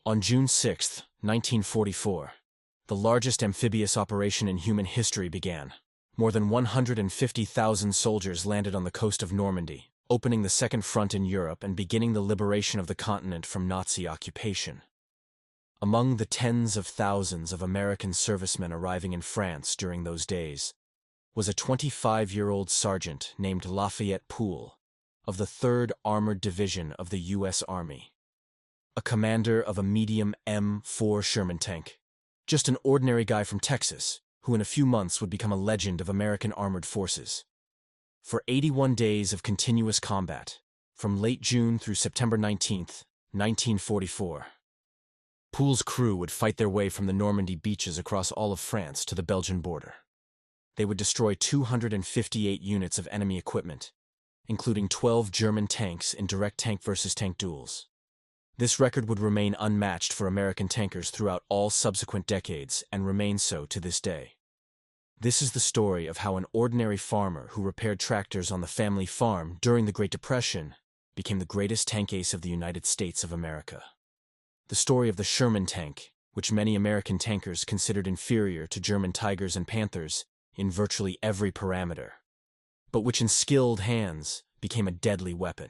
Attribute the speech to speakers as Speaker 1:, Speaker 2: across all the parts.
Speaker 1: On June 6, 1944, the largest amphibious operation in human history began. More than 150,000 soldiers landed on the coast of Normandy, opening the Second Front in Europe and beginning the liberation of the continent from Nazi occupation. Among the tens of thousands of American servicemen arriving in France during those days was a 25-year-old sergeant named Lafayette Poole of the 3rd Armored Division of the U.S. Army, a commander of a medium M4 Sherman tank, just an ordinary guy from Texas who in a few months would become a legend of American armored forces. For 81 days of continuous combat, from late June through September 19, 1944, Poole's crew would fight their way from the Normandy beaches across all of France to the Belgian border. They would destroy 258 units of enemy equipment, including 12 German tanks in direct tank versus tank duels. This record would remain unmatched for American tankers throughout all subsequent decades and remains so to this day. This is the story of how an ordinary farmer who repaired tractors on the family farm during the Great Depression became the greatest tank ace of the United States of America. The story of the Sherman tank, which many American tankers considered inferior to German Tigers and Panthers in virtually every parameter, but which in skilled hands became a deadly weapon.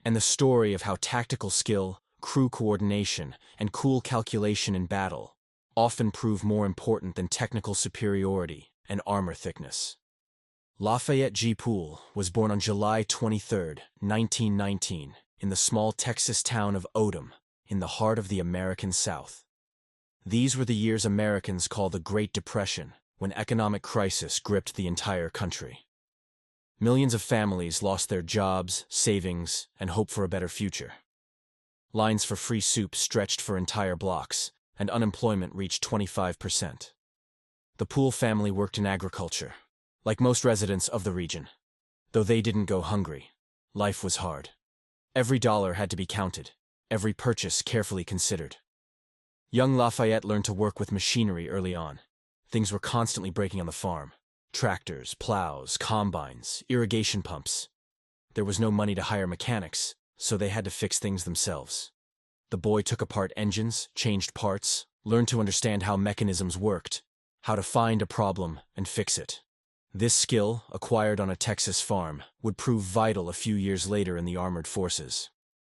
Speaker 1: And the story of how tactical skill, crew coordination, and cool calculation in battle often prove more important than technical superiority and armor thickness. Lafayette G. Poole was born on July 23, 1919, in the small Texas town of Odom, in the heart of the American South. These were the years Americans call the Great Depression, when economic crisis gripped the entire country. Millions of families lost their jobs, savings, and hope for a better future. Lines for free soup stretched for entire blocks, and unemployment reached 25%. The Poole family worked in agriculture, like most residents of the region. Though they didn't go hungry, life was hard. Every dollar had to be counted, every purchase carefully considered. Young Lafayette learned to work with machinery early on. Things were constantly breaking on the farm. Tractors, plows, combines, irrigation pumps. There was no money to hire mechanics, so they had to fix things themselves. The boy took apart engines, changed parts, learned to understand how mechanisms worked, how to find a problem and fix it. This skill, acquired on a Texas farm, would prove vital a few years later in the armored forces.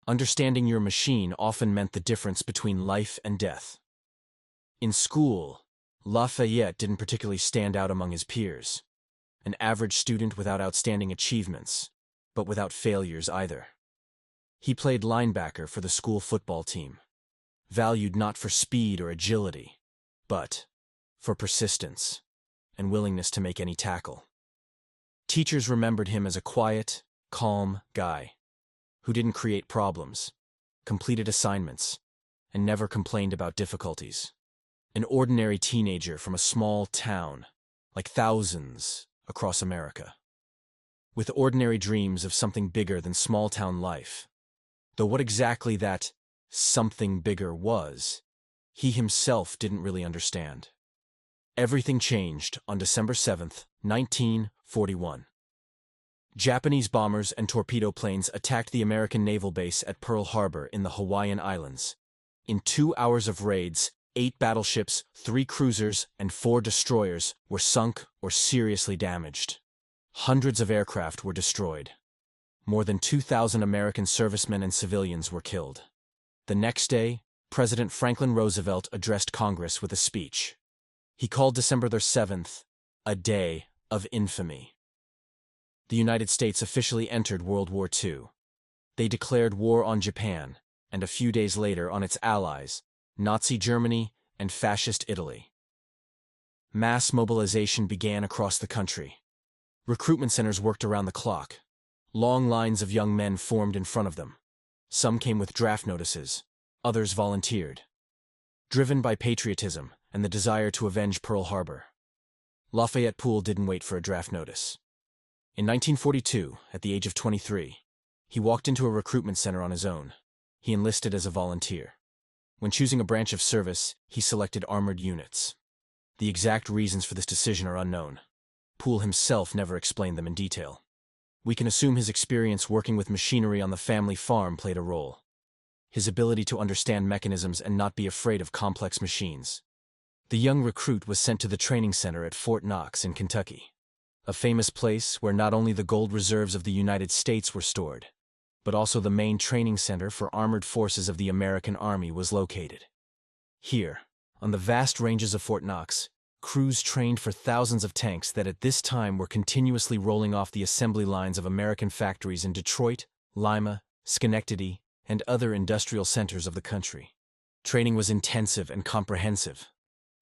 Speaker 1: Understanding your machine often meant the difference between life and death. In school, Lafayette didn't particularly stand out among his peers. An average student without outstanding achievements, but without failures either. He played linebacker for the school football team, valued not for speed or agility, but for persistence and willingness to make any tackle. Teachers remembered him as a quiet, calm guy who didn't create problems, completed assignments, and never complained about difficulties. An ordinary teenager from a small town, like thousands across America, with ordinary dreams of something bigger than small-town life. Though what exactly that something bigger was, he himself didn't really understand. Everything changed on December 7, 1941. Japanese bombers and torpedo planes attacked the American naval base at Pearl Harbor in the Hawaiian Islands. In 2 hours of raids, 8 battleships, 3 cruisers, and 4 destroyers were sunk or seriously damaged. Hundreds of aircraft were destroyed. More than 2,000 American servicemen and civilians were killed. The next day, President Franklin Roosevelt addressed Congress with a speech. He called December 7th a day of infamy. The United States officially entered World War II. They declared war on Japan, and a few days later on its allies, Nazi Germany and Fascist Italy. Mass mobilization began across the country. Recruitment centers worked around the clock. Long lines of young men formed in front of them. Some came with draft notices, others volunteered, driven by patriotism and the desire to avenge Pearl Harbor. Lafayette Poole didn't wait for a draft notice. In 1942, at the age of 23, he walked into a recruitment center on his own. He enlisted as a volunteer. When choosing a branch of service, he selected armored units. The exact reasons for this decision are unknown. Poole himself never explained them in detail. We can assume his experience working with machinery on the family farm played a role. his ability to understand mechanisms and not be afraid of complex machines. The young recruit was sent to the training center at Fort Knox in Kentucky, a famous place where not only the gold reserves of the United States were stored, but also the main training center for armored forces of the American Army was located. Here, on the vast ranges of Fort Knox, crews trained for thousands of tanks that at this time were continuously rolling off the assembly lines of American factories in Detroit, Lima, Schenectady, and other industrial centers of the country. Training was intensive and comprehensive.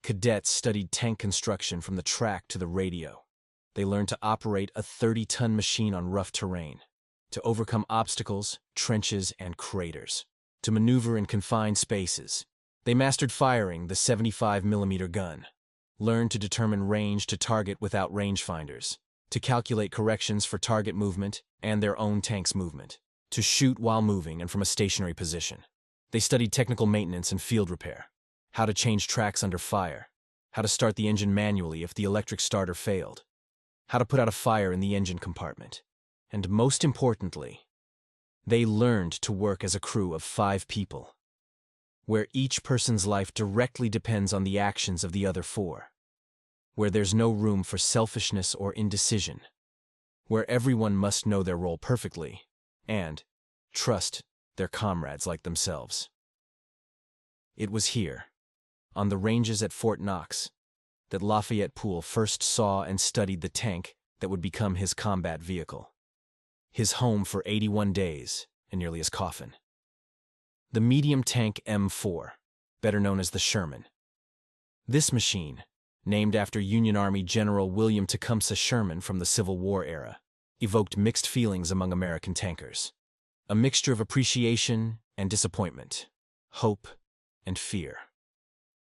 Speaker 1: Cadets studied tank construction from the track to the radio. They learned to operate a 30-ton machine on rough terrain, to overcome obstacles, trenches, and craters, to maneuver in confined spaces. They mastered firing the 75mm gun, learned to determine range to target without rangefinders, to calculate corrections for target movement and their own tank's movement, to shoot while moving and from a stationary position. They studied technical maintenance and field repair, how to change tracks under fire, how to start the engine manually if the electric starter failed, how to put out a fire in the engine compartment, and most importantly, they learned to work as a crew of 5 people, where each person's life directly depends on the actions of the other 4, where there's no room for selfishness or indecision, where everyone must know their role perfectly and trust their comrades like themselves. It was here, on the ranges at Fort Knox, that Lafayette Poole first saw and studied the tank that would become his combat vehicle, his home for 81 days and nearly his coffin. The medium tank M4, better known as the Sherman. This machine, named after Union Army General William Tecumseh Sherman from the Civil War era, evoked mixed feelings among American tankers. A mixture of appreciation and disappointment, hope and fear.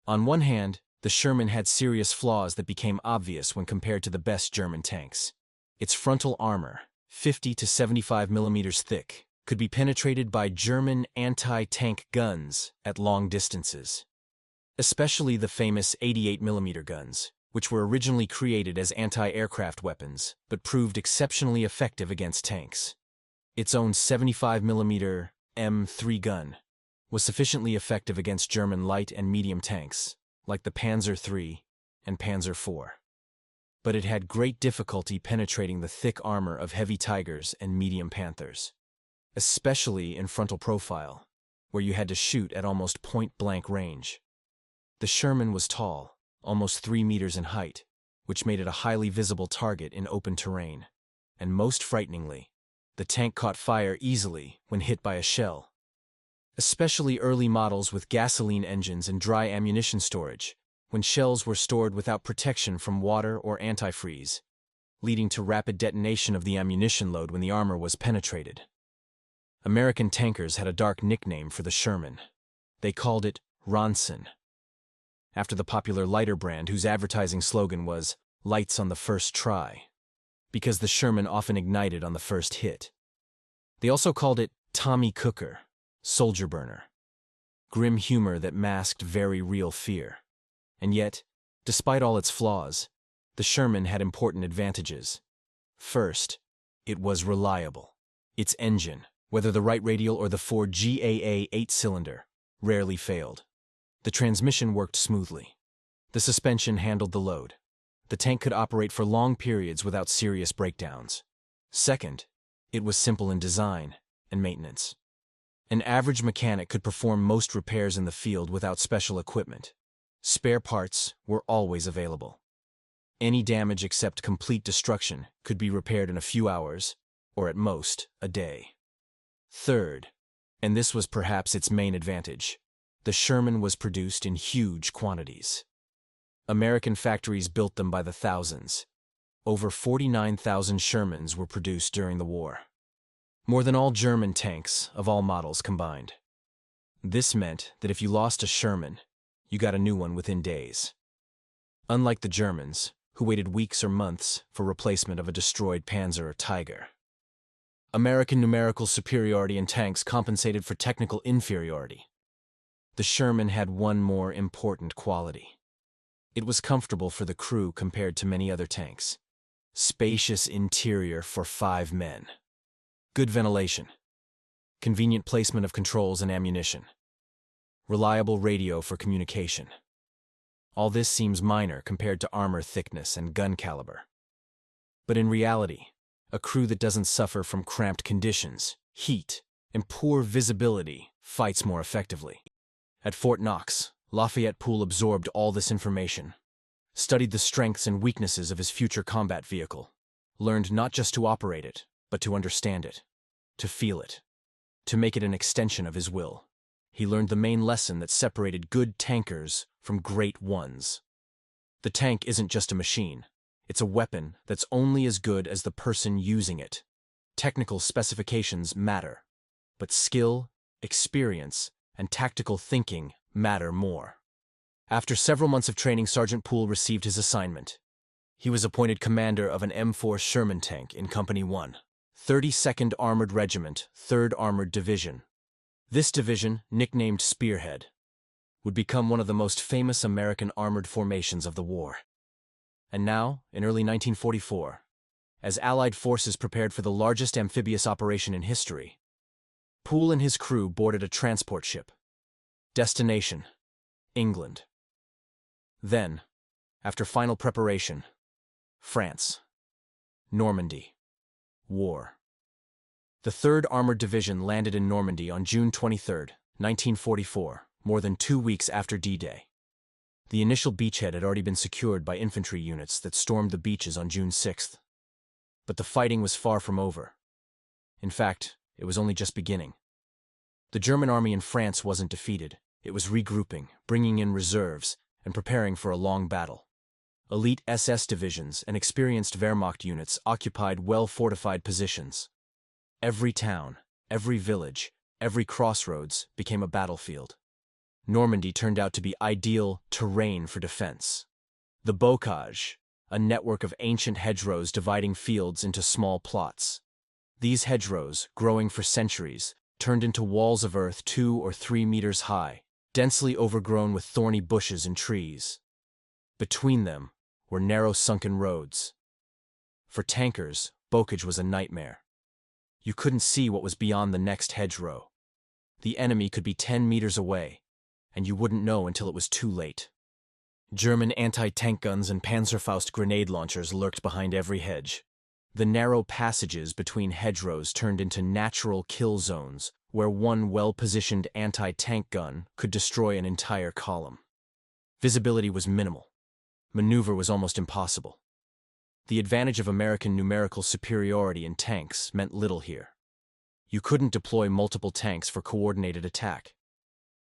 Speaker 1: On one hand, the Sherman had serious flaws that became obvious when compared to the best German tanks. Its frontal armor, 50 to 75 millimeters thick, could be penetrated by German anti-tank guns at long distances, especially the famous 88mm guns, which were originally created as anti-aircraft weapons but proved exceptionally effective against tanks. Its own 75mm M3 gun was sufficiently effective against German light and medium tanks, like the Panzer III and Panzer IV. But it had great difficulty penetrating the thick armor of heavy Tigers and medium Panthers, especially in frontal profile, where you had to shoot at almost point-blank range. The Sherman was tall, almost 3 meters in height, which made it a highly visible target in open terrain, and most frighteningly, the tank caught fire easily when hit by a shell. Especially early models with gasoline engines and dry ammunition storage, when shells were stored without protection from water or antifreeze, leading to rapid detonation of the ammunition load when the armor was penetrated. American tankers had a dark nickname for the Sherman. They called it Ronson, after the popular lighter brand whose advertising slogan was "Lights on the first try," because the Sherman often ignited on the first hit. They also called it Tommy Cooker, soldier burner, grim humor that masked very real fear. And yet, despite all its flaws, the Sherman had important advantages. First, it was reliable. Its engine, whether the Wright radial or the Ford GAA 8-cylinder, rarely failed. The transmission worked smoothly. The suspension handled the load. The tank could operate for long periods without serious breakdowns. Second, it was simple in design and maintenance. An average mechanic could perform most repairs in the field without special equipment. Spare parts were always available. Any damage except complete destruction could be repaired in a few hours, or at most, a day. Third, and this was perhaps its main advantage, the Sherman was produced in huge quantities. American factories built them by the thousands. Over 49,000 Shermans were produced during the war, more than all German tanks of all models combined. This meant that if you lost a Sherman, you got a new one within days. Unlike the Germans, who waited weeks or months for replacement of a destroyed Panzer or Tiger. American numerical superiority in tanks compensated for technical inferiority. The Sherman had one more important quality. It was comfortable for the crew compared to many other tanks. Spacious interior for 5 men. Good ventilation. convenient placement of controls and ammunition, reliable radio for communication. All this seems minor compared to armor thickness and gun caliber. But in reality, a crew that doesn't suffer from cramped conditions, heat, and poor visibility fights more effectively. At Fort Knox, Lafayette Poole absorbed all this information, studied the strengths and weaknesses of his future combat vehicle, learned not just to operate it, but to understand it, to feel it, to make it an extension of his will. He learned the main lesson that separated good tankers from great ones. The tank isn't just a machine. It's a weapon that's only as good as the person using it. Technical specifications matter, but skill, experience, and tactical thinking matter more. After several months of training, Sergeant Poole received his assignment. He was appointed commander of an M4 Sherman tank in Company 1, 32nd Armored Regiment, 3rd Armored Division. This division, nicknamed Spearhead, would become one of the most famous American armored formations of the war. And now, in early 1944, as Allied forces prepared for the largest amphibious operation in history, Poole and his crew boarded a transport ship. Destination: England. Then, after final preparation, France. Normandy. War. The 3rd Armored Division landed in Normandy on June 23, 1944, more than 2 weeks after D-Day. The initial beachhead had already been secured by infantry units that stormed the beaches on June 6th. But the fighting was far from over. In fact, it was only just beginning. The German army in France wasn't defeated. It was regrouping, bringing in reserves, and preparing for a long battle. Elite SS divisions and experienced Wehrmacht units occupied well-fortified positions. Every town, every village, every crossroads became a battlefield. Normandy turned out to be ideal terrain for defense. The bocage, a network of ancient hedgerows dividing fields into small plots. These hedgerows, growing for centuries, turned into walls of earth 2 or 3 meters high, densely overgrown with thorny bushes and trees. Between them were narrow sunken roads. For tankers, bocage was a nightmare. You couldn't see what was beyond the next hedgerow. The enemy could be 10 meters away, and you wouldn't know until it was too late. German anti-tank guns and Panzerfaust grenade launchers lurked behind every hedge. The narrow passages between hedgerows turned into natural kill zones where one well-positioned anti-tank gun could destroy an entire column. Visibility was minimal. Maneuver was almost impossible. The advantage of American numerical superiority in tanks meant little here. You couldn't deploy multiple tanks for coordinated attack.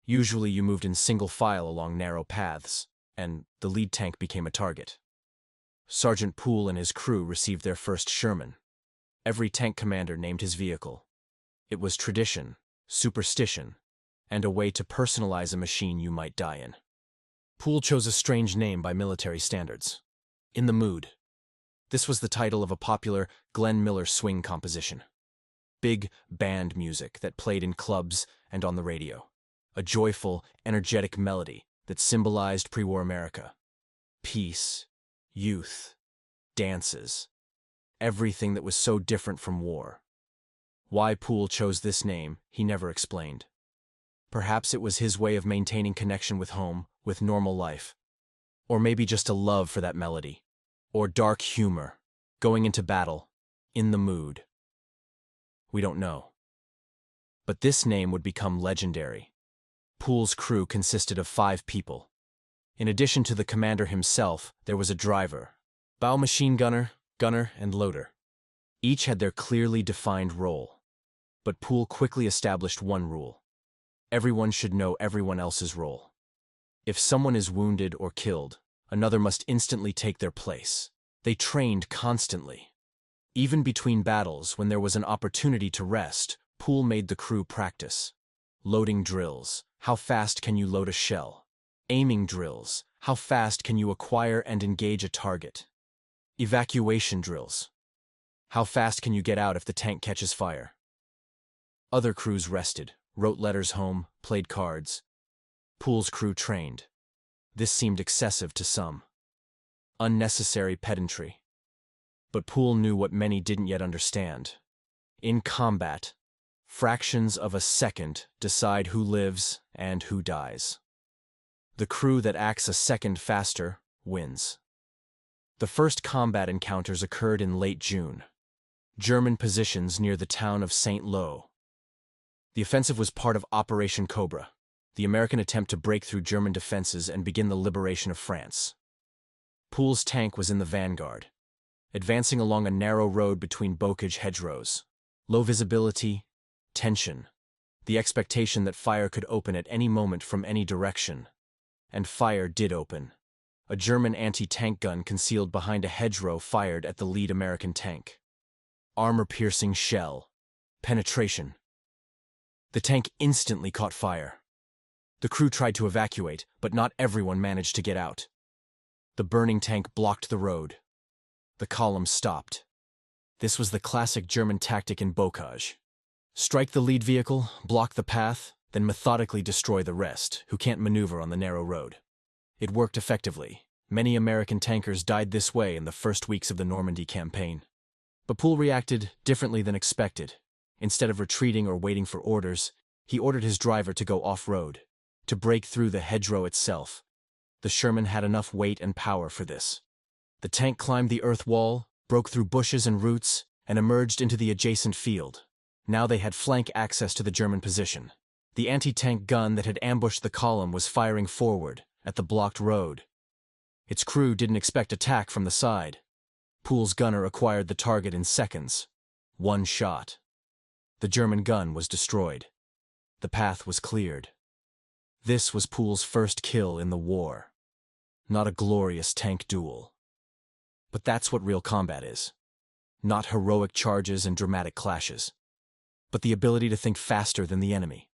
Speaker 1: Usually you moved in single file along narrow paths, and the lead tank became a target. Sergeant Poole and his crew received their first Sherman. Every tank commander named his vehicle. It was tradition, superstition, and a way to personalize a machine you might die in. Poole chose a strange name by military standards. In the Mood. This was the title of a popular Glenn Miller swing composition. Big band music that played in clubs and on the radio. A joyful, energetic melody that symbolized pre-war America. Peace, youth, dances. Everything that was so different from war. Why Poole chose this name, he never explained. Perhaps it was his way of maintaining connection with home, with normal life. Or maybe just a love for that melody. Or dark humor, going into battle, in the mood. We don't know. But this name would become legendary. Poole's crew consisted of 5 people. In addition to the commander himself, there was a driver, bow machine gunner, gunner, and loader. Each had their clearly defined role. But Poole quickly established one rule. Everyone should know everyone else's role. If someone is wounded or killed, another must instantly take their place. They trained constantly. Even between battles, when there was an opportunity to rest, Poole made the crew practice. Loading drills. How fast can you load a shell? Aiming drills. How fast can you acquire and engage a target? Evacuation drills. How fast can you get out if the tank catches fire? Other crews rested, wrote letters home, played cards. Poole's crew trained. This seemed excessive to some. Unnecessary pedantry. But Poole knew what many didn't yet understand. In combat, Fractions of a second decide who lives and who dies. The crew that acts a second faster wins. The first combat encounters occurred in late June. German positions near the town of St. Lo. The offensive was part of Operation Cobra, the American attempt to break through German defenses and begin the liberation of France. Poole's tank was in the vanguard, advancing along a narrow road between bocage hedgerows. Low visibility, tension, the expectation that fire could open at any moment from any direction. And fire did open. A German anti-tank gun concealed behind a hedgerow fired at the lead American tank. Armor-piercing shell. Penetration. The tank instantly caught fire. The crew tried to evacuate, but not everyone managed to get out. The burning tank blocked the road. The column stopped. This was the classic German tactic in bocage. Strike the lead vehicle, block the path, then methodically destroy the rest, who can't maneuver on the narrow road. It worked effectively. Many American tankers died this way in the first weeks of the Normandy campaign. But Poole reacted differently than expected. Instead of retreating or waiting for orders, he ordered his driver to go off-road, to break through the hedgerow itself. The Sherman had enough weight and power for this. The tank climbed the earth wall, broke through bushes and roots, and emerged into the adjacent field. Now they had flank access to the German position. The anti-tank gun that had ambushed the column was firing forward, at the blocked road. Its crew didn't expect attack from the side. Poole's gunner acquired the target in seconds. One shot. The German gun was destroyed. The path was cleared. This was Poole's first kill in the war. Not a glorious tank duel. But that's what real combat is. Not heroic charges and dramatic clashes, but the ability to think faster than the enemy,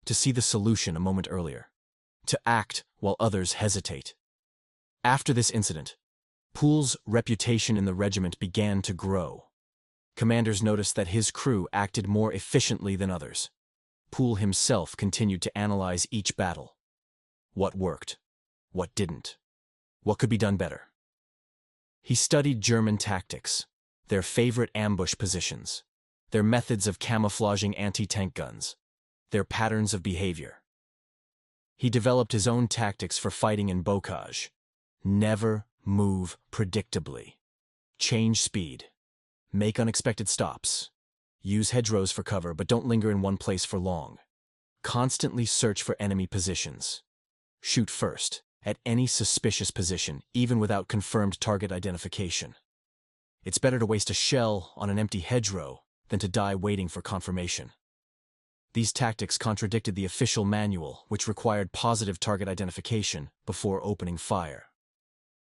Speaker 1: to see the solution a moment earlier, to act while others hesitate. After this incident, Poole's reputation in the regiment began to grow. Commanders noticed that his crew acted more efficiently than others. Poole himself continued to analyze each battle. What worked? What didn't? What could be done better? He studied German tactics, their favorite ambush positions, their methods of camouflaging anti-tank guns, their patterns of behavior. He developed his own tactics for fighting in bocage. Never move predictably. Change speed. Make unexpected stops. Use hedgerows for cover, but don't linger in one place for long. Constantly search for enemy positions. Shoot first, at any suspicious position, even without confirmed target identification. It's better to waste a shell on an empty hedgerow than to die waiting for confirmation. These tactics contradicted the official manual, which required positive target identification before opening fire.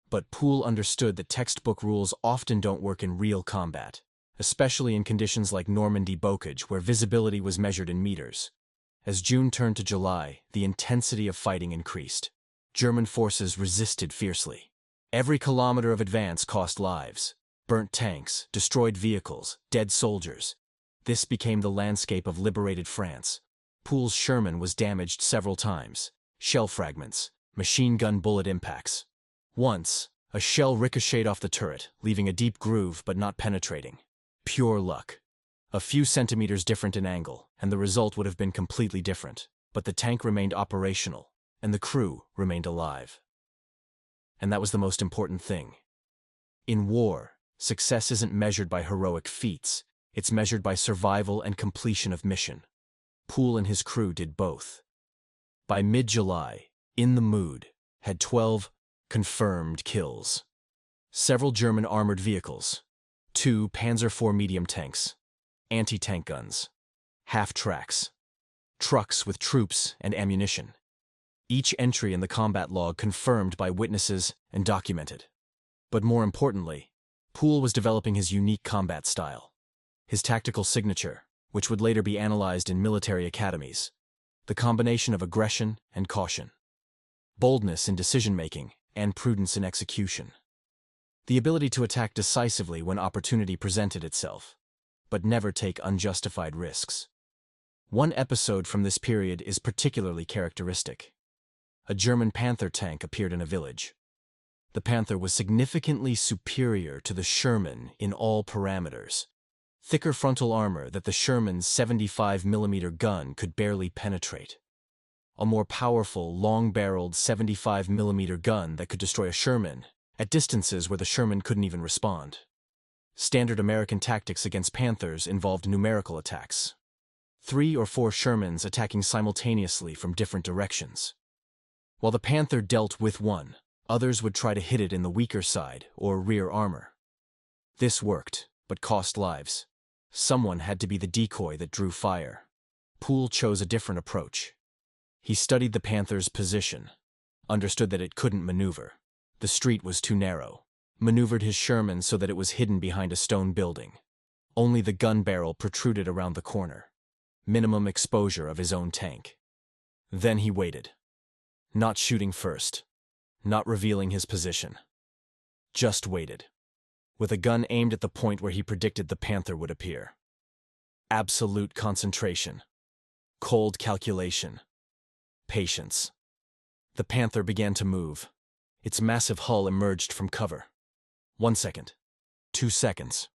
Speaker 1: But Poole understood that textbook rules often don't work in real combat, especially in conditions like Normandy bocage, where visibility was measured in meters. As June turned to July, the intensity of fighting increased. German forces resisted fiercely. Every kilometer of advance cost lives. Burnt tanks, destroyed vehicles, dead soldiers. This became the landscape of liberated France. Poole's Sherman was damaged several times. Shell fragments, machine gun bullet impacts. Once, a shell ricocheted off the turret, leaving a deep groove but not penetrating. Pure luck. A few centimeters different in angle, and the result would have been completely different. But the tank remained operational, and the crew remained alive. And that was the most important thing. In war, success isn't measured by heroic feats. It's measured by survival and completion of mission. Poole and his crew did both. By mid-July, In the Mood had 12 confirmed kills. Several German armored vehicles, 2 Panzer IV medium tanks, anti-tank guns, half-tracks, trucks with troops and ammunition. Each entry in the combat log confirmed by witnesses and documented. But more importantly, Poole was developing his unique combat style, his tactical signature, which would later be analyzed in military academies, the combination of aggression and caution, boldness in decision-making, and prudence in execution. The ability to attack decisively when opportunity presented itself, but never take unjustified risks. One episode from this period is particularly characteristic. A German Panther tank appeared in a village. The Panther was significantly superior to the Sherman in all parameters. thicker frontal armor that the Sherman's 75mm gun could barely penetrate. A more powerful, long-barreled 75mm gun that could destroy a Sherman at distances where the Sherman couldn't even respond. Standard American tactics against Panthers involved numerical attacks. 3 or 4 Shermans attacking simultaneously from different directions. While the Panther dealt with one, others would try to hit it in the weaker side or rear armor. This worked, but cost lives. Someone had to be the decoy that drew fire. Poole chose a different approach. He studied the Panther's position, understood that it couldn't maneuver. The street was too narrow. Maneuvered his Sherman so that it was hidden behind a stone building. Only the gun barrel protruded around the corner. Minimum exposure of his own tank. Then he waited. Not shooting first. Not revealing his position. Just waited. With a gun aimed at the point where he predicted the Panther would appear. Absolute concentration. Cold calculation. Patience. The Panther began to move. Its massive hull emerged from cover. 1 second. 2 seconds.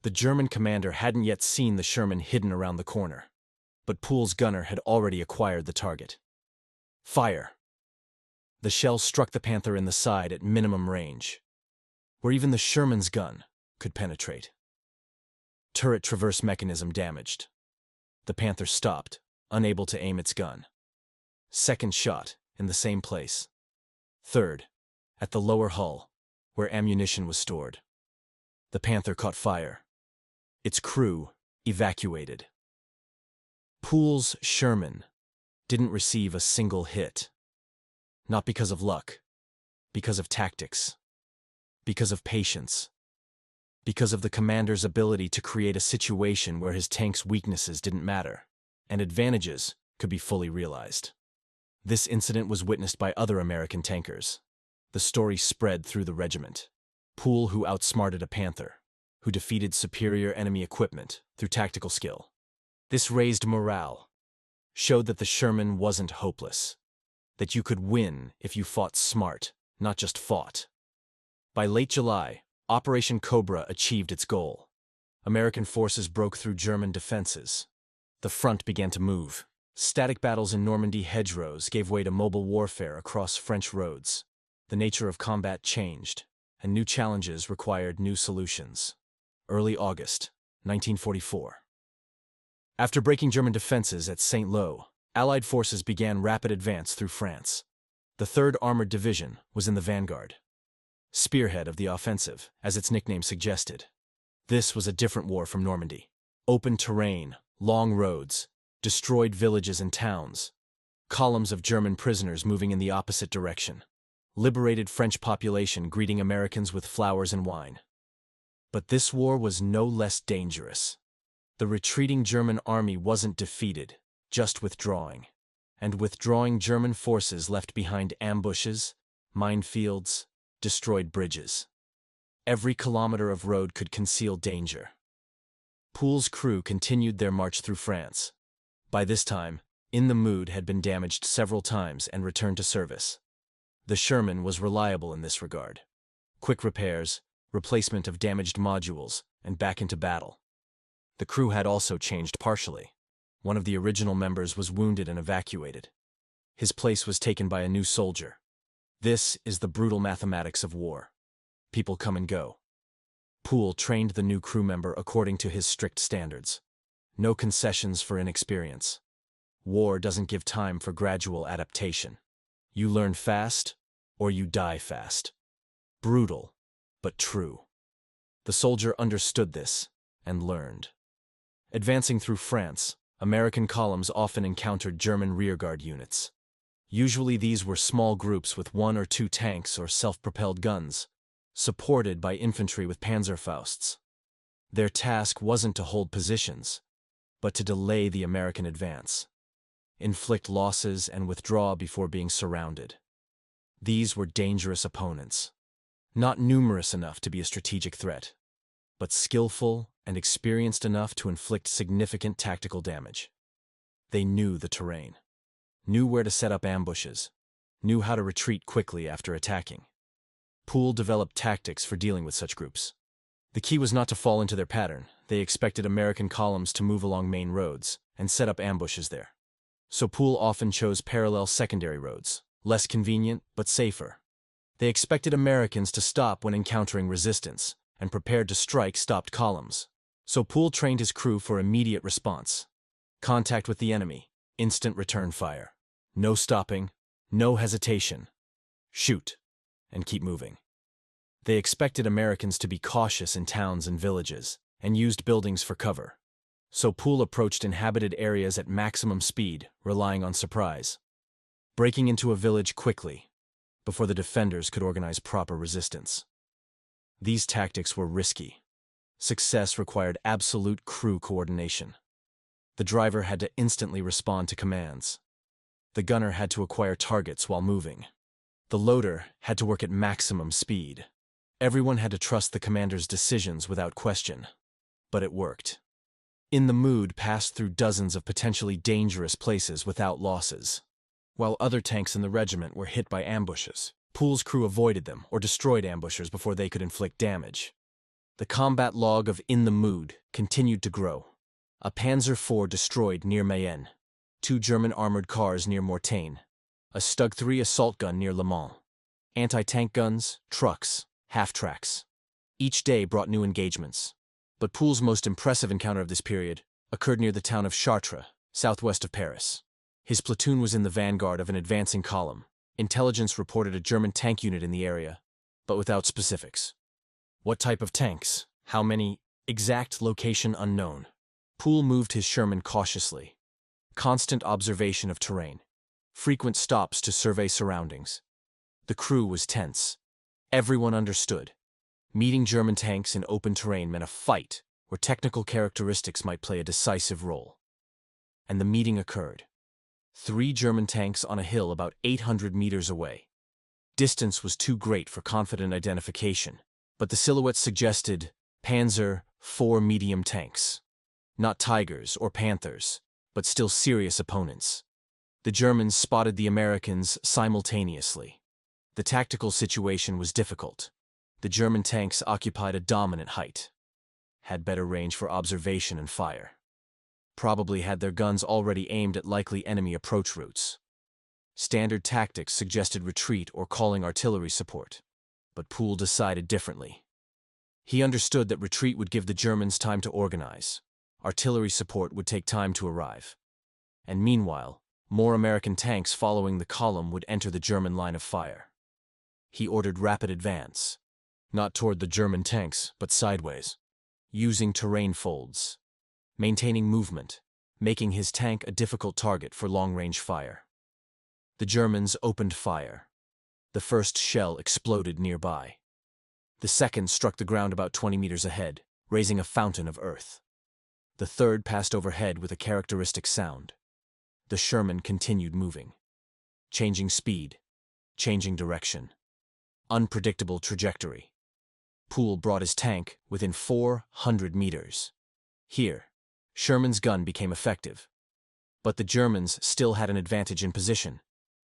Speaker 1: The German commander hadn't yet seen the Sherman hidden around the corner, but Poole's gunner had already acquired the target. Fire. The shell struck the Panther in the side at minimum range, where even the Sherman's gun could penetrate. Turret traverse mechanism damaged. The Panther stopped, unable to aim its gun. Second shot, in the same place. Third, at the lower hull, where ammunition was stored. The Panther caught fire. Its crew evacuated. Poole's Sherman didn't receive a single hit. Not because of luck, because of tactics, because of patience, because of the commander's ability to create a situation where his tank's weaknesses didn't matter, and advantages could be fully realized. This incident was witnessed by other American tankers. The story spread through the regiment. Poole who outsmarted a Panther, who defeated superior enemy equipment through tactical skill. This raised morale, showed that the Sherman wasn't hopeless, that you could win if you fought smart, not just fought. By late July, Operation Cobra achieved its goal. American forces broke through German defenses. The front began to move. Static battles in Normandy hedgerows gave way to mobile warfare across French roads. The nature of combat changed, and new challenges required new solutions. Early August, 1944. After breaking German defenses at Saint-Lô, Allied forces began rapid advance through France. The 3rd Armored Division was in the vanguard. Spearhead of the offensive, as its nickname suggested. This was a different war from Normandy. Open terrain, long roads, destroyed villages and towns, columns of German prisoners moving in the opposite direction, liberated French population greeting Americans with flowers and wine. But this war was no less dangerous. The retreating German army wasn't defeated, just withdrawing. And withdrawing German forces left behind ambushes, minefields, destroyed bridges. Every kilometer of road could conceal danger. Poole's crew continued their march through France. By this time, In the Mood had been damaged several times and returned to service. The Sherman was reliable in this regard. Quick repairs, replacement of damaged modules, and back into battle. The crew had also changed partially. One of the original members was wounded and evacuated. His place was taken by a new soldier. This is the brutal mathematics of war. People come and go. Poole trained the new crew member according to his strict standards. No concessions for inexperience. War doesn't give time for gradual adaptation. You learn fast, or you die fast. Brutal, but true. The soldier understood this, and learned. Advancing through France, American columns often encountered German rearguard units. Usually these were small groups with 1 or 2 tanks or self-propelled guns, supported by infantry with Panzerfausts. Their task wasn't to hold positions, but to delay the American advance, inflict losses and withdraw before being surrounded. These were dangerous opponents, not numerous enough to be a strategic threat, but skillful and experienced enough to inflict significant tactical damage. They knew the terrain, knew where to set up ambushes, knew how to retreat quickly after attacking. Poole developed tactics for dealing with such groups. The key was not to fall into their pattern. They expected American columns to move along main roads and set up ambushes there. So Poole often chose parallel secondary roads, less convenient but safer. They expected Americans to stop when encountering resistance and prepared to strike stopped columns. So Poole trained his crew for immediate response. Contact with the enemy, instant return fire. No stopping, no hesitation. Shoot, and keep moving. They expected Americans to be cautious in towns and villages, and used buildings for cover. So Poole approached inhabited areas at maximum speed, relying on surprise, breaking into a village quickly, before the defenders could organize proper resistance. These tactics were risky. Success required absolute crew coordination. The driver had to instantly respond to commands. The gunner had to acquire targets while moving. The loader had to work at maximum speed. Everyone had to trust the commander's decisions without question. But it worked. In the Mood passed through dozens of potentially dangerous places without losses. While other tanks in the regiment were hit by ambushes, Poole's crew avoided them or destroyed ambushers before they could inflict damage. The combat log of In the Mood continued to grow. A Panzer IV destroyed near Mayenne, 2 German armored cars near Mortagne, a Stug 3 assault gun near Le Mans, anti-tank guns, trucks, half-tracks. Each day brought new engagements. But Poole's most impressive encounter of this period occurred near the town of Chartres, southwest of Paris. His platoon was in the vanguard of an advancing column. Intelligence reported a German tank unit in the area, but without specifics. What type of tanks? How many? Exact location unknown. Poole moved his Sherman cautiously. Constant observation of terrain. Frequent stops to survey surroundings. The crew was tense. Everyone understood. Meeting German tanks in open terrain meant a fight where technical characteristics might play a decisive role. And the meeting occurred. 3 German tanks on a hill about 800 meters away. Distance was too great for confident identification, but the silhouettes suggested Panzer IV medium tanks. Not Tigers or Panthers, but still serious opponents. The Germans spotted the Americans simultaneously. The tactical situation was difficult. The German tanks occupied a dominant height, had better range for observation and fire. Probably had their guns already aimed at likely enemy approach routes. Standard tactics suggested retreat or calling artillery support, but Poole decided differently. He understood that retreat would give the Germans time to organize. Artillery support would take time to arrive. And meanwhile, more American tanks following the column would enter the German line of fire. He ordered rapid advance. Not toward the German tanks, but sideways, using terrain folds, maintaining movement, making his tank a difficult target for long-range fire. The Germans opened fire. The first shell exploded nearby. The second struck the ground about 20 meters ahead, raising a fountain of earth. The third passed overhead with a characteristic sound. The Sherman continued moving, changing speed, changing direction, unpredictable trajectory. Poole brought his tank within 400 meters. Here, Sherman's gun became effective. But the Germans still had an advantage in position.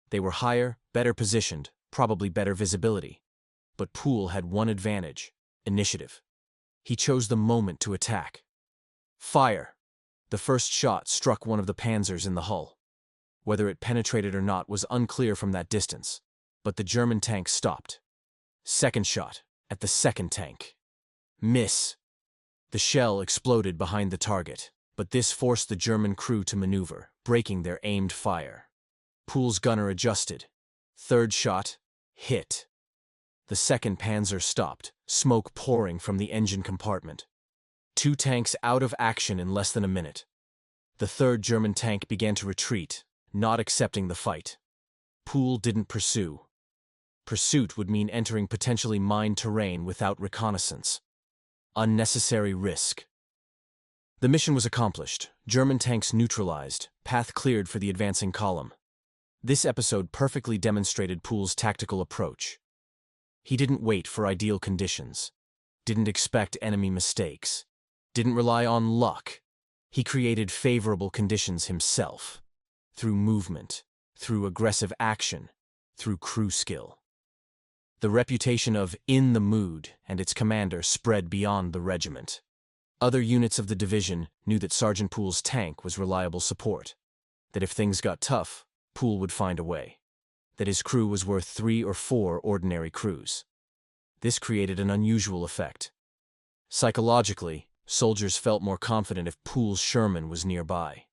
Speaker 1: They were higher, better positioned, probably better visibility. But Poole had one advantage: initiative. He chose the moment to attack. Fire! The first shot struck one of the panzers in the hull. Whether it penetrated or not was unclear from that distance, but the German tank stopped. Second shot, at the second tank. Miss. The shell exploded behind the target, but this forced the German crew to maneuver, breaking their aimed fire. Poole's gunner adjusted. Third shot, hit. The second panzer stopped, smoke pouring from the engine compartment. 2 tanks out of action in less than a minute. The third German tank began to retreat, not accepting the fight. Poole didn't pursue. Pursuit would mean entering potentially mined terrain without reconnaissance. Unnecessary risk. The mission was accomplished. German tanks neutralized, path cleared for the advancing column. This episode perfectly demonstrated Poole's tactical approach. He didn't wait for ideal conditions, didn't expect enemy mistakes, didn't rely on luck. He created favorable conditions himself, through movement, through aggressive action, through crew skill. The reputation of In the Mood and its commander spread beyond the regiment. Other units of the division knew that Sergeant Poole's tank was reliable support, that if things got tough, Poole would find a way, that his crew was worth 3 or 4 ordinary crews. This created an unusual effect. Psychologically, soldiers felt more confident if Poole's Sherman was nearby.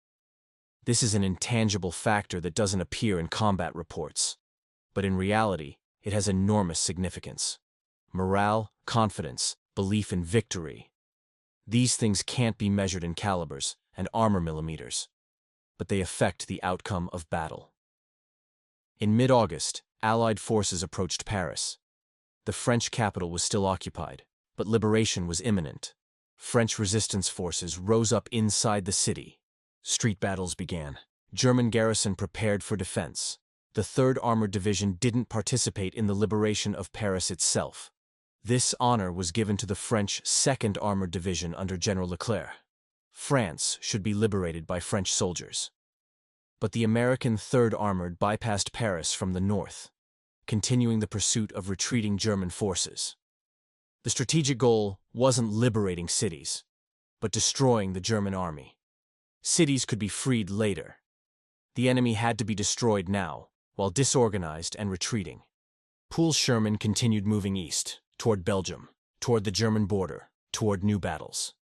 Speaker 1: This is an intangible factor that doesn't appear in combat reports, but in reality, it has enormous significance. Morale, confidence, belief in victory. These things can't be measured in calibers and armor millimeters, but they affect the outcome of battle. In mid-August, Allied forces approached Paris. The French capital was still occupied, but liberation was imminent. French resistance forces rose up inside the city. Street battles began. German garrison prepared for defense. The 3rd Armored Division didn't participate in the liberation of Paris itself. This honor was given to the French 2nd Armored Division under General Leclerc. France should be liberated by French soldiers. But the American 3rd Armored bypassed Paris from the north, continuing the pursuit of retreating German forces. The strategic goal wasn't liberating cities, but destroying the German army. Cities could be freed later. The enemy had to be destroyed now, while disorganized and retreating. Poole's Sherman continued moving east, toward Belgium, toward the German border, toward new battles.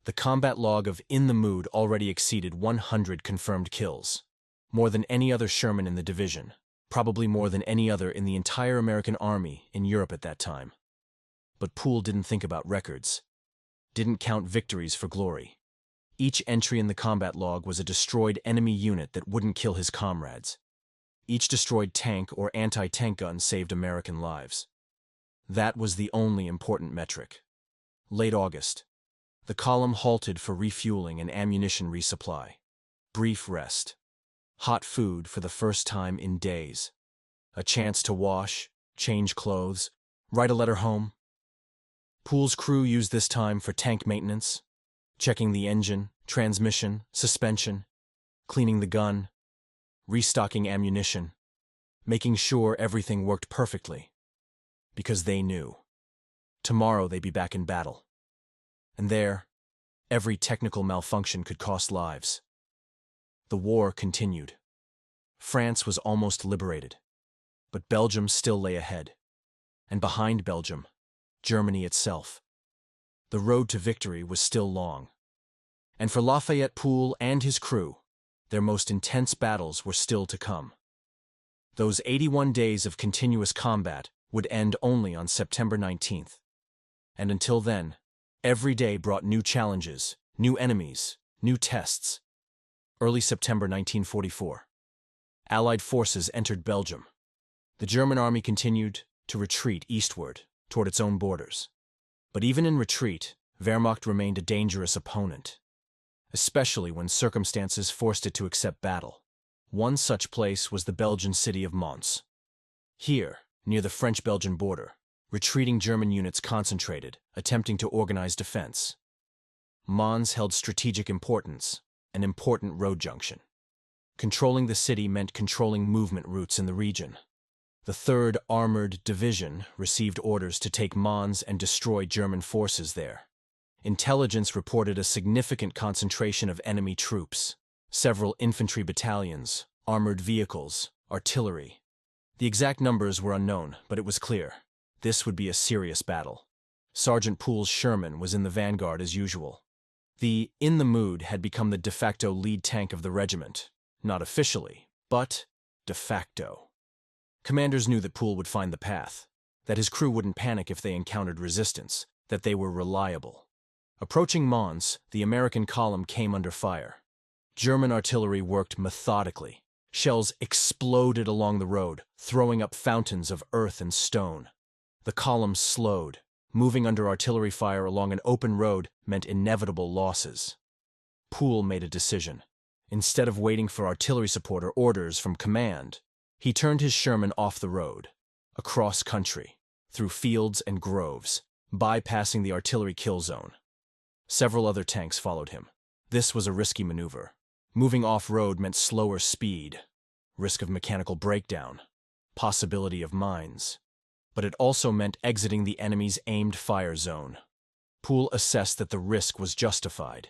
Speaker 1: The combat log of In the Mood already exceeded 100 confirmed kills, more than any other Sherman in the division, probably more than any other in the entire American army in Europe at that time. But Poole didn't think about records, didn't count victories for glory. Each entry in the combat log was a destroyed enemy unit that wouldn't kill his comrades. Each destroyed tank or anti-tank gun saved American lives. That was the only important metric. Late August. The column halted for refueling and ammunition resupply. Brief rest. Hot food for the first time in days. A chance to wash, change clothes, write a letter home. Poole's crew used this time for tank maintenance, checking the engine, transmission, suspension, cleaning the gun, restocking ammunition, making sure everything worked perfectly. Because they knew. Tomorrow they'd be back in battle. And there, every technical malfunction could cost lives. The war continued. France was almost liberated, but Belgium still lay ahead. And behind Belgium, Germany itself. The road to victory was still long. And for Lafayette Poole and his crew, their most intense battles were still to come. Those 81 days of continuous combat would end only on September 19th. And until then, every day brought new challenges, new enemies, new tests. Early September 1944. Allied forces entered Belgium. The German army continued to retreat eastward, toward its own borders. But even in retreat, Wehrmacht remained a dangerous opponent, especially when circumstances forced it to accept battle. One such place was the Belgian city of Mons. Here, near the French-Belgian border, retreating German units concentrated, attempting to organize defense. Mons held strategic importance, an important road junction. Controlling the city meant controlling movement routes in the region. The 3rd Armored Division received orders to take Mons and destroy German forces there. Intelligence reported a significant concentration of enemy troops, several infantry battalions, armored vehicles, artillery. The exact numbers were unknown, but it was clear. This would be a serious battle. Sergeant Poole's Sherman was in the vanguard as usual. The In the Mood had become the de facto lead tank of the regiment, not officially, but de facto. Commanders knew that Poole would find the path, that his crew wouldn't panic if they encountered resistance, that they were reliable. Approaching Mons, the American column came under fire. German artillery worked methodically. Shells exploded along the road, throwing up fountains of earth and stone. The column slowed. Moving under artillery fire along an open road meant inevitable losses. Poole made a decision. Instead of waiting for artillery support or orders from command, he turned his Sherman off the road, across country, through fields and groves, bypassing the artillery kill zone. Several other tanks followed him. This was a risky maneuver. Moving off-road meant slower speed, risk of mechanical breakdown, possibility of mines. But it also meant exiting the enemy's aimed fire zone. Poole assessed that the risk was justified.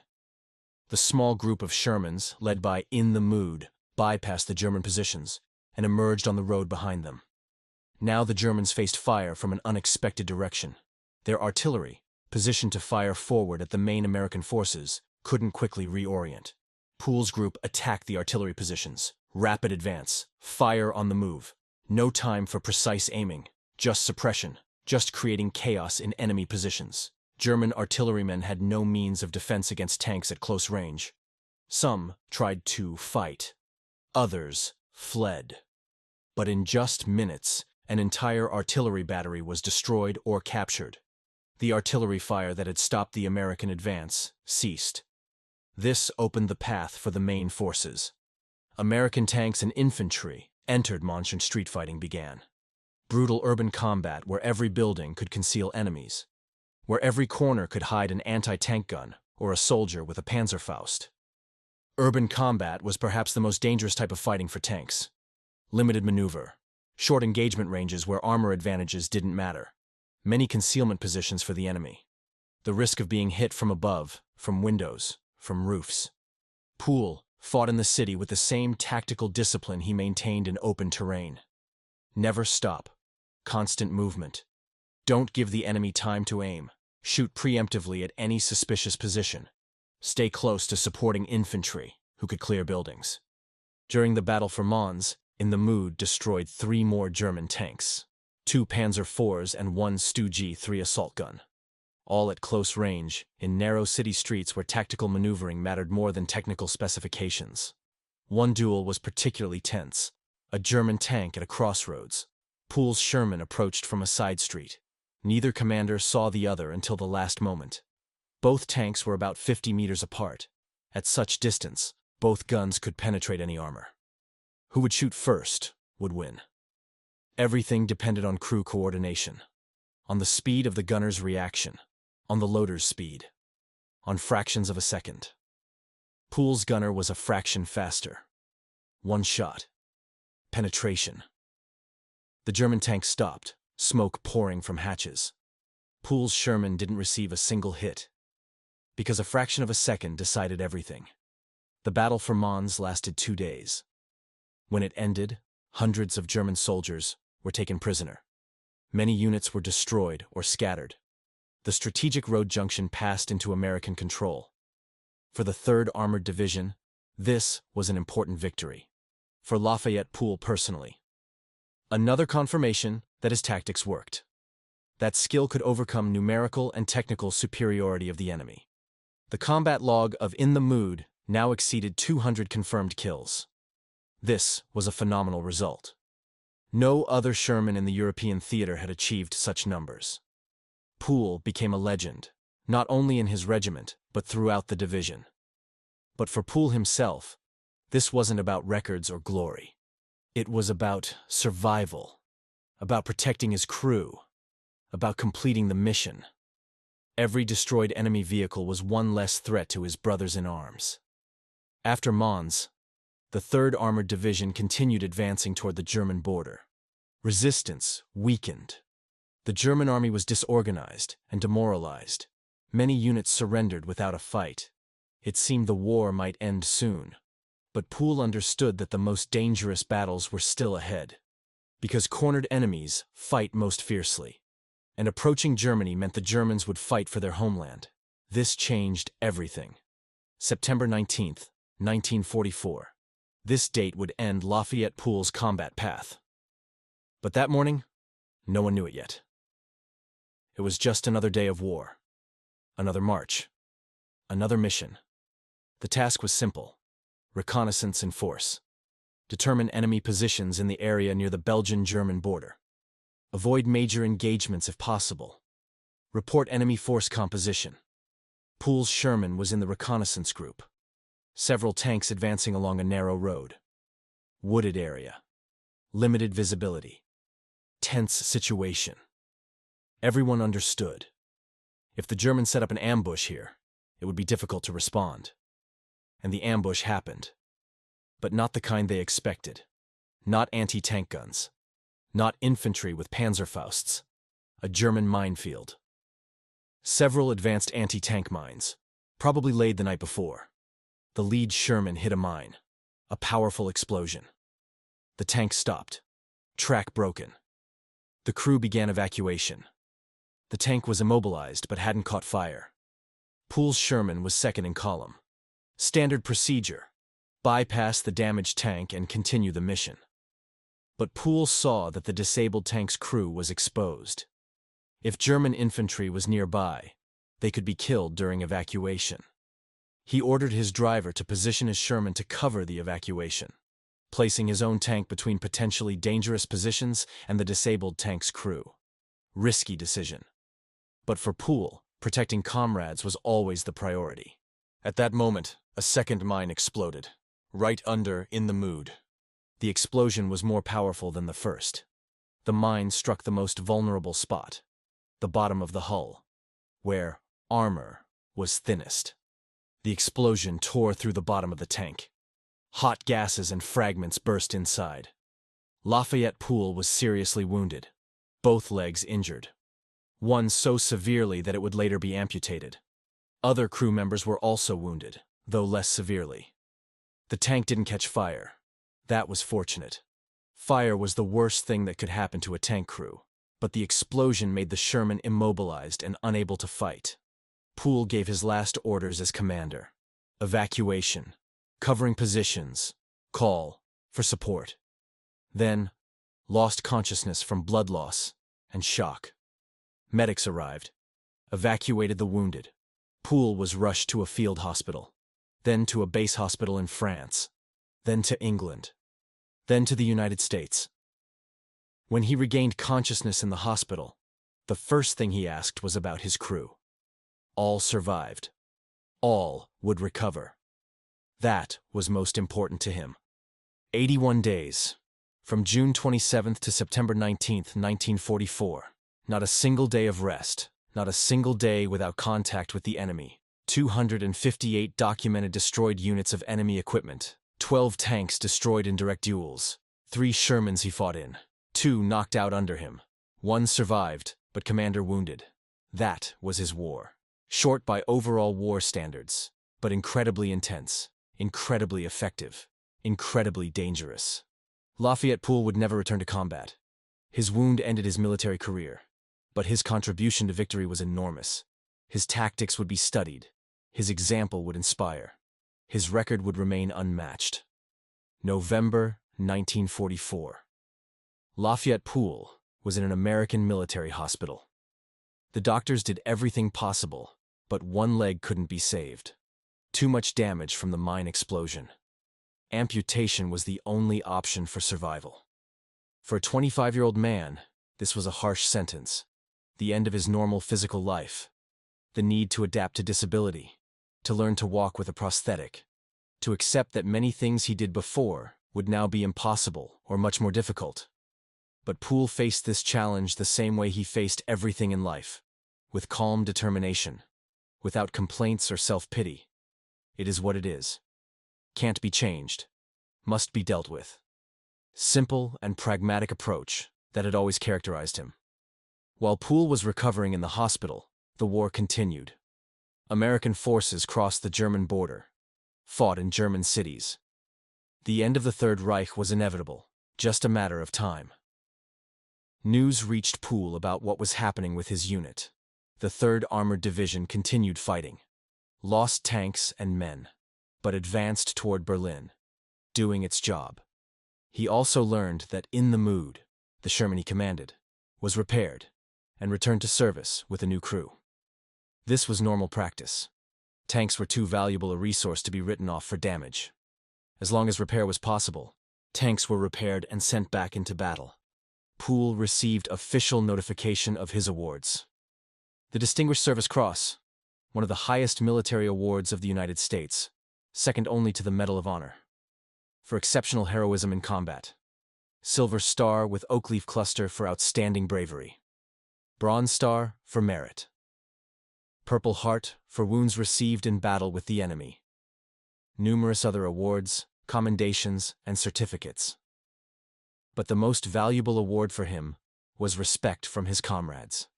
Speaker 1: The small group of Shermans, led by In the Mood, bypassed the German positions and emerged on the road behind them. Now the Germans faced fire from an unexpected direction. Their artillery, positioned to fire forward at the main American forces, couldn't quickly reorient. Poole's group attacked the artillery positions. Rapid advance, fire on the move. No time for precise aiming, just suppression, just creating chaos in enemy positions. German artillerymen had no means of defense against tanks at close range. Some tried to fight. Others fled. But in just minutes, an entire artillery battery was destroyed or captured. The artillery fire that had stopped the American advance ceased. This opened the path for the main forces. American tanks and infantry entered Mons and street fighting began. Brutal urban combat where every building could conceal enemies, where every corner could hide an anti-tank gun or a soldier with a Panzerfaust. Urban combat was perhaps the most dangerous type of fighting for tanks. Limited maneuver, short engagement ranges where armor advantages didn't matter, many concealment positions for the enemy, the risk of being hit from above, from windows, from roofs. Poole fought in the city with the same tactical discipline he maintained in open terrain. Never stop. Constant movement. Don't give the enemy time to aim. Shoot preemptively at any suspicious position. Stay close to supporting infantry, who could clear buildings. During the battle for Mons, In the Mood destroyed 3 more German tanks, 2 Panzer IVs and 1 Stu G3 assault gun. All at close range, in narrow city streets where tactical maneuvering mattered more than technical specifications. One duel was particularly tense. A German tank at a crossroads. Poole's Sherman approached from a side street. Neither commander saw the other until the last moment. Both tanks were about 50 meters apart. At such distance, both guns could penetrate any armor. Who would shoot first would win. Everything depended on crew coordination, on the speed of the gunner's reaction, on the loader's speed, on fractions of a second. Poole's gunner was a fraction faster. 1 shot. Penetration. The German tank stopped, smoke pouring from hatches. Poole's Sherman didn't receive a single hit, because a fraction of a second decided everything. The battle for Mons lasted 2 days. When it ended, hundreds of German soldiers were taken prisoner. Many units were destroyed or scattered. The strategic road junction passed into American control. For the 3rd Armored Division, this was an important victory. For Lafayette Poole personally, another confirmation that his tactics worked. That skill could overcome numerical and technical superiority of the enemy. The combat log of In the Mood now exceeded 200 confirmed kills. This was a phenomenal result. No other Sherman in the European theater had achieved such numbers. Poole became a legend, not only in his regiment, but throughout the division. But for Poole himself, this wasn't about records or glory. It was about survival, about protecting his crew, about completing the mission. Every destroyed enemy vehicle was one less threat to his brothers in arms. After Mons, the 3rd Armored Division continued advancing toward the German border. Resistance weakened. The German army was disorganized and demoralized. Many units surrendered without a fight. It seemed the war might end soon. But Poole understood that the most dangerous battles were still ahead. Because cornered enemies fight most fiercely. And approaching Germany meant the Germans would fight for their homeland. This changed everything. September 19th, 1944. This date would end Lafayette Poole's combat path. But that morning, no one knew it yet. It was just another day of war. Another march. Another mission. The task was simple. Reconnaissance in force. Determine enemy positions in the area near the Belgian-German border. Avoid major engagements if possible. Report enemy force composition. Poole's Sherman was in the reconnaissance group. Several tanks advancing along a narrow road. Wooded area. Limited visibility. Tense situation. Everyone understood. If the Germans set up an ambush here, it would be difficult to respond. And the ambush happened. But not the kind they expected. Not anti-tank guns. Not infantry with Panzerfausts. A German minefield. Several advanced anti-tank mines, probably laid the night before. The lead Sherman hit a mine. A powerful explosion. The tank stopped. Track broken. The crew began evacuation. The tank was immobilized but hadn't caught fire. Poole's Sherman was second in column. Standard procedure: bypass the damaged tank and continue the mission. But Poole saw that the disabled tank's crew was exposed. If German infantry was nearby, they could be killed during evacuation. He ordered his driver to position his Sherman to cover the evacuation, placing his own tank between potentially dangerous positions and the disabled tank's crew. Risky decision. But for Poole, protecting comrades was always the priority. At that moment, a second mine exploded, right under In the Mood. The explosion was more powerful than the first. The mine struck the most vulnerable spot, the bottom of the hull, where armor was thinnest. The explosion tore through the bottom of the tank. Hot gases and fragments burst inside. Lafayette Poole was seriously wounded, both legs injured. One so severely that it would later be amputated. Other crew members were also wounded, though less severely. The tank didn't catch fire. That was fortunate. Fire was the worst thing that could happen to a tank crew, but the explosion made the Sherman immobilized and unable to fight. Poole gave his last orders as commander. Evacuation, covering positions, call for support. Then, lost consciousness from blood loss and shock. Medics arrived, evacuated the wounded. Poole was rushed to a field hospital, then to a base hospital in France, then to England, then to the United States. When he regained consciousness in the hospital, the first thing he asked was about his crew. All survived. All would recover. That was most important to him. 81 days, from June 27th to September 19th, 1944. Not a single day of rest, not a single day without contact with the enemy. 258 documented destroyed units of enemy equipment, 12 tanks destroyed in direct duels, 3 Shermans he fought in, 2 knocked out under him. 1 survived, but commander wounded. That was his war. Short by overall war standards, but incredibly intense, incredibly effective, incredibly dangerous. Lafayette Poole would never return to combat. His wound ended his military career, but his contribution to victory was enormous. His tactics would be studied. His example would inspire. His record would remain unmatched. November 1944. Lafayette Poole was in an American military hospital. The doctors did everything possible, but one leg couldn't be saved. Too much damage from the mine explosion. Amputation was the only option for survival. For a 25-year-old man, this was a harsh sentence. The end of his normal physical life. The need to adapt to disability, to learn to walk with a prosthetic, to accept that many things he did before would now be impossible or much more difficult. But Poole faced this challenge the same way he faced everything in life, with calm determination, without complaints or self-pity. It is what it is. Can't be changed. Must be dealt with. Simple and pragmatic approach that had always characterized him. While Poole was recovering in the hospital, the war continued. American forces crossed the German border, fought in German cities. The end of the Third Reich was inevitable, just a matter of time. News reached Poole about what was happening with his unit. The 3rd Armored Division continued fighting. Lost tanks and men, but advanced toward Berlin, doing its job. He also learned that In the Mood, the Sherman he commanded, was repaired and returned to service with a new crew. This was normal practice. Tanks were too valuable a resource to be written off for damage. As long as repair was possible, tanks were repaired and sent back into battle. Poole received official notification of his awards. The Distinguished Service Cross, one of the highest military awards of the United States, second only to the Medal of Honor. For exceptional heroism in combat. Silver Star with Oak Leaf Cluster for outstanding bravery. Bronze Star for merit. Purple Heart for wounds received in battle with the enemy. Numerous other awards, commendations, and certificates. But the most valuable award for him was respect from his comrades.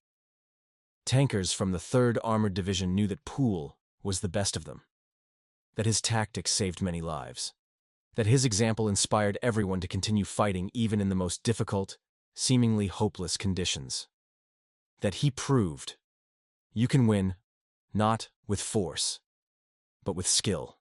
Speaker 1: Tankers from the 3rd Armored Division knew that Poole was the best of them, that his tactics saved many lives, that his example inspired everyone to continue fighting even in the most difficult, seemingly hopeless conditions. That he proved you can win, not with force, but with skill.